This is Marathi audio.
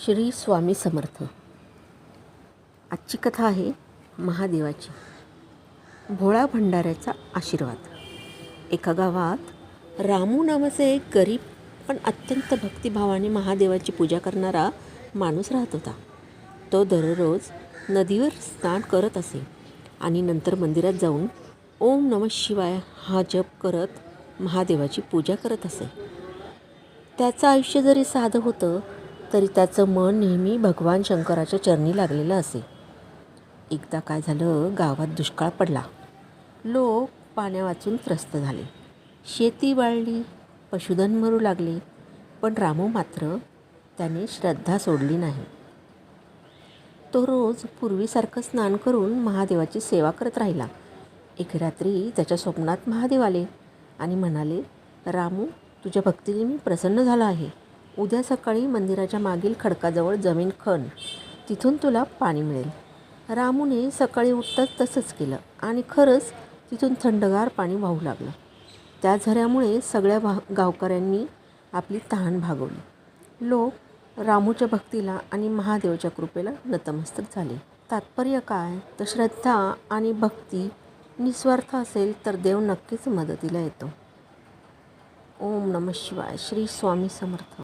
श्री स्वामी समर्थ. आजची कथा आहे महादेवाची. भोळा भंडाऱ्याचा आशीर्वाद. एका गावात रामू नावाचा एक गरीब पण अत्यंत भक्तिभावाने महादेवाची पूजा करणारा माणूस राहत होता. तो दररोज नदीवर स्नान करत असे आणि नंतर मंदिरात जाऊन ओम नमः शिवाय हा जप करत महादेवाची पूजा करत असे. त्याचं आयुष्य जरी साधं होतं तरी त्याचं मन नेहमी भगवान शंकराच्या चरणी लागलेलं असे. एकदा काय झालं, गावात दुष्काळ पडला. लोक पाण्यावाचून त्रस्त झाले. शेती वाळली, पशुधन मरू लागले. पण रामू मात्र त्याने श्रद्धा सोडली नाही. तो रोज पूर्वीसारखं स्नान करून महादेवाची सेवा करत राहिला. एक रात्री त्याच्या स्वप्नात महादेव आले आणि म्हणाले, रामू, तुझ्या भक्तीने मी प्रसन्न झाला आहे. उद्या सकाळी मंदिराच्या मागील खडकाजवळ जमीन खण, तिथून तुला पाणी मिळेल. रामूने सकाळी उठताच तसंच केलं आणि खरंच तिथून थंडगार पाणी वाहू लागलं. त्या झऱ्यामुळे सगळ्या गावकऱ्यांनी आपली तहान भागवली. लोक रामूच्या भक्तीला आणि महादेवाच्या कृपेला नतमस्तक झाले. तात्पर्य काय, तर श्रद्धा आणि भक्ती निस्वार्थ असेल तर देव नक्कीच मदतीला येतो. ओम नमः शिवाय. श्री स्वामी समर्थ.